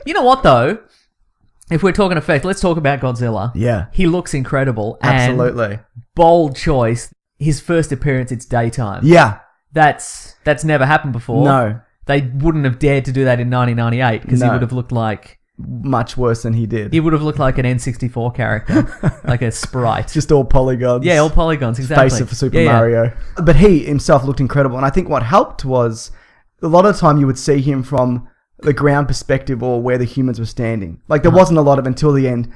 You know what, though? If we're talking effect, let's talk about Godzilla. Yeah. He looks incredible. Absolutely. And bold choice. His first appearance, it's daytime. Yeah. That's never happened before. No. They wouldn't have dared to do that in 1998 because he would have looked like... Much worse than he did. He would have looked like an N64 character. Like a sprite. Just all polygons. Yeah, all polygons, exactly. Face of Super Mario. But he himself looked incredible. And I think what helped was a lot of the time you would see him from the ground perspective or where the humans were standing. Like there wasn't a lot of, until the end,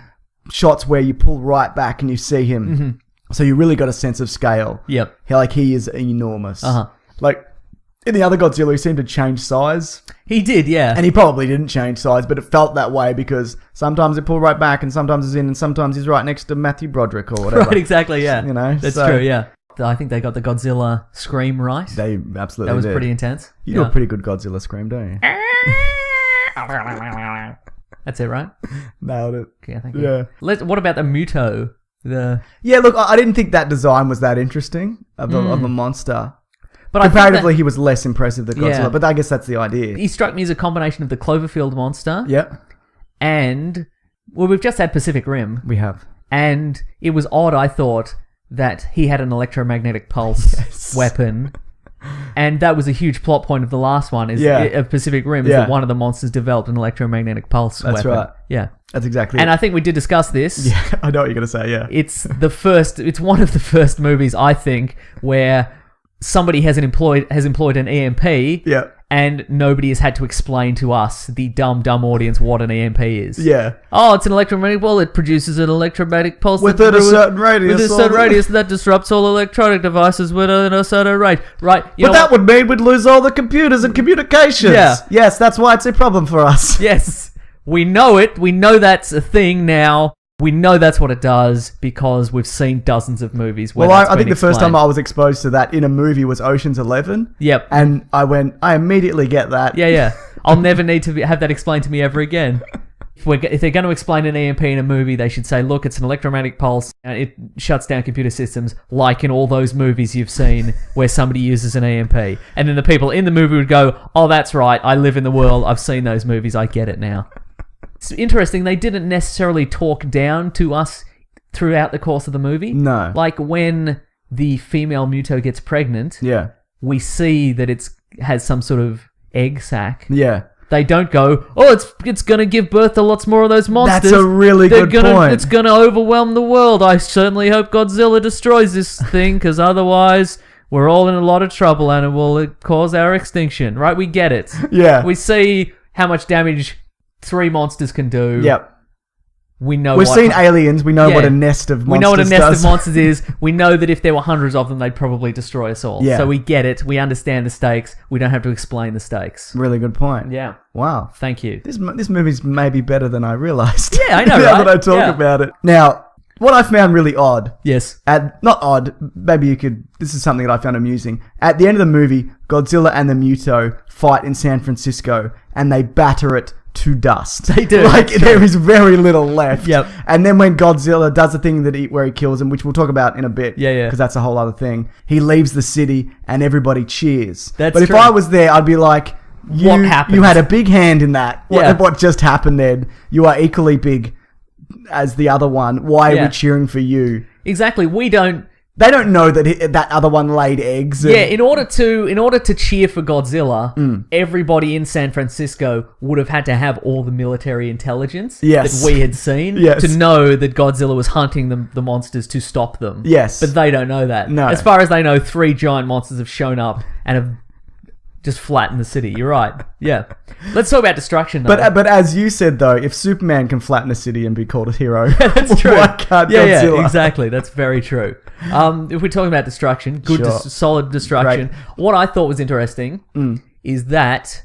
shots where you pull right back and you see him. Mm-hmm. So you really got a sense of scale. Yep. He is enormous. Uh-huh. Like in the other Godzilla, he seemed to change size. He did, yeah. And he probably didn't change size, but it felt that way because sometimes it pulled right back and sometimes it's in and sometimes he's right next to Matthew Broderick or whatever. Right, exactly, yeah. You know? That's true, yeah. I think they got the Godzilla scream right. They absolutely That was did. pretty intense. You do a pretty good Godzilla scream, don't you? That's it, right? Nailed it. Okay, thank you. Yeah. What about the Muto? Yeah, look, I didn't think that design was that interesting of a monster. But comparatively, he was less impressive than Godzilla, Yeah. but I guess that's the idea. He struck me as a combination of the Cloverfield monster and... Well, we've just had Pacific Rim. We have. And it was odd, I thought, that he had an electromagnetic pulse weapon. And that was a huge plot point of the last one, of Pacific Rim, is that one of the monsters developed an electromagnetic pulse weapon. That's right. Yeah. That's exactly And it. I think we did discuss this. Yeah, I know what you're going to say, yeah. It's one of the first movies, I think, where somebody has employed an EMP and nobody has had to explain to us, the dumb audience, what an EMP is. Yeah. Oh, it's an electromagnetic... Well, it produces an electromagnetic pulse... Within a certain radius. With a certain radius that disrupts all electronic devices within a certain rate. Right. But that would mean we'd lose all the computers and communications. Yeah. Yes, that's why it's a problem for us. Yes. We know it. We know that's a thing now. We know that's what it does because we've seen dozens of movies where I think the first time I was exposed to that in a movie was Ocean's 11. Yep. And I immediately get that. Yeah. I'll never need to have that explained to me ever again. If they're going to explain an EMP in a movie, they should say, look, it's an electromagnetic pulse and it shuts down computer systems like in all those movies you've seen where somebody uses an EMP. And then the people in the movie would go, oh, that's right, I live in the world, I've seen those movies, I get it now. It's interesting, they didn't necessarily talk down to us throughout the course of the movie. No. Like when the female Muto gets pregnant, we see that it has some sort of egg sac. Yeah. They don't go, oh, it's going to give birth to lots more of those monsters. That's a really good point. It's going to overwhelm the world. I certainly hope Godzilla destroys this thing because otherwise we're all in a lot of trouble and it will cause our extinction. Right? We get it. Yeah. We see how much damage 3 monsters can do. Yep. We've seen Aliens. We know what a nest of monsters We know what a nest of monsters is. We know that if there were hundreds of them, they'd probably destroy us all. Yeah. So we get it. We understand the stakes. We don't have to explain the stakes. Really good point. Yeah. Wow. Thank you. This movie's maybe better than I realised. Yeah, I know, now right? that I talk about it. Now, what I found really odd. Yes. Not odd. Maybe you could... This is something that I found amusing. At the end of the movie, Godzilla and the Muto fight in San Francisco and they batter it to dust. They do. Like, there is very little left. Yep. And then when Godzilla does the thing where he kills him, which we'll talk about in a bit. Yeah. Because that's a whole other thing. He leaves the city and everybody cheers. That's But true. if I was there, I'd be like, what happened? You had a big hand in that. Yeah. What just happened then? You are equally big as the other one. Why are we cheering for you? Exactly. They don't know that that other one laid eggs. Yeah, in order to cheer for Godzilla, everybody in San Francisco would have had to have all the military intelligence that we had seen to know that Godzilla was hunting the monsters to stop them. Yes. But they don't know that. No. As far as they know, 3 giant monsters have shown up and have just flattened the city. You're right. Yeah. Let's talk about destruction, though. But as you said, though, if Superman can flatten a city and be called a hero, that's true. Why can't Godzilla? Yeah, exactly. That's very true. If we're talking about destruction, good, solid destruction. Great. What I thought was interesting is that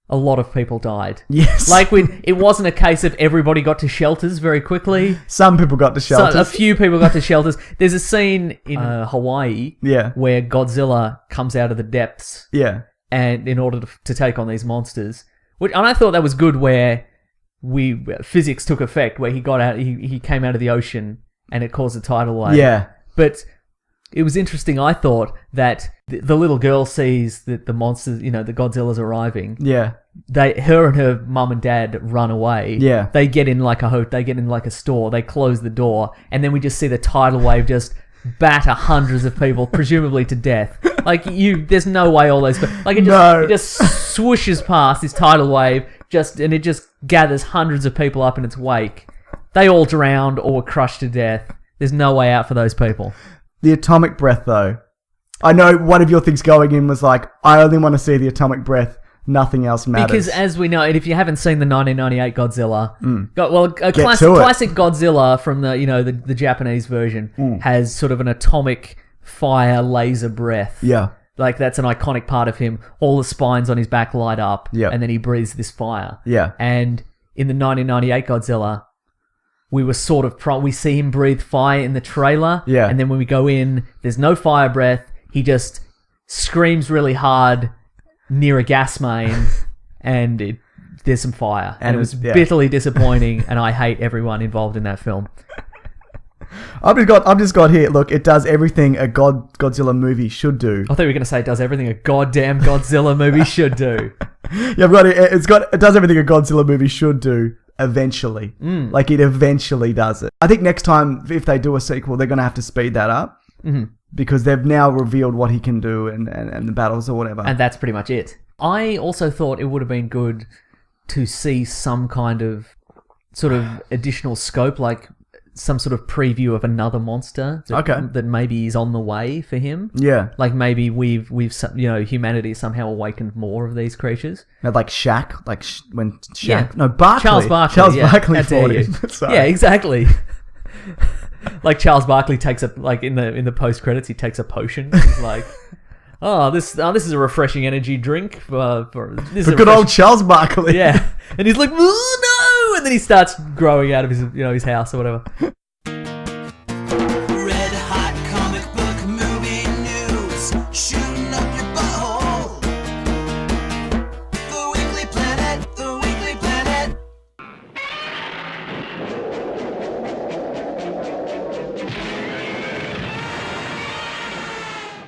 a lot of people died. Yes. Like, it wasn't a case of everybody got to shelters very quickly. Some people got to shelters. A few people got to shelters. There's a scene in Hawaii where Godzilla comes out of the depths. Yeah. And in order to take on these monsters, and I thought that was good, where physics took effect, where he got out, he came out of the ocean, and it caused a tidal wave. Yeah, but it was interesting. I thought that the little girl sees that the monsters, the Godzilla's arriving. Yeah, her and her mum and dad run away. Yeah. They get in like a store. They close the door, and then we just see the tidal wave just batter hundreds of people, presumably to death. Like there's no way all those. Like it just swooshes past this tidal wave, and it just gathers hundreds of people up in its wake. They all drowned or were crushed to death. There's no way out for those people. The atomic breath, though. I know one of your things going in was like, I only want to see the atomic breath. Nothing else matters. Because as we know, and if you haven't seen the 1998 Godzilla, a classic Godzilla from the Japanese version has sort of an atomic fire laser breath. Yeah. Like that's an iconic part of him. All the spines on his back light up, and then he breathes this fire. Yeah. And in the 1998 Godzilla, we were sort of we see him breathe fire in the trailer, and then when we go in, there's no fire breath. He just screams really hard near a gas main, and there's some fire, and it was bitterly disappointing. And I hate everyone involved in that film. I've just got here. Look, it does everything a Godzilla movie should do. I thought you were going to say it does everything a goddamn Godzilla movie should do. Yeah, I've got it. It does everything a Godzilla movie should do. Eventually, like it eventually does it. I think next time, if they do a sequel, they're going to have to speed that up. Because they've now revealed what he can do and the battles or whatever. And that's pretty much it. I also thought it would have been good to see some kind of sort of additional scope, like some sort of preview of another monster that maybe is on the way for him. Yeah. Like maybe we've humanity somehow awakened more of these creatures. Like Shaq, when Shaq... No, Barkley. Charles Barkley. Charles Barkley fought him. Yeah, exactly. Like Charles Barkley takes in the post credits, he takes a potion. He's like, this is a refreshing energy drink for good old Charles Barkley. Yeah, and he's like, oh, no, and then he starts growing out of his his house or whatever.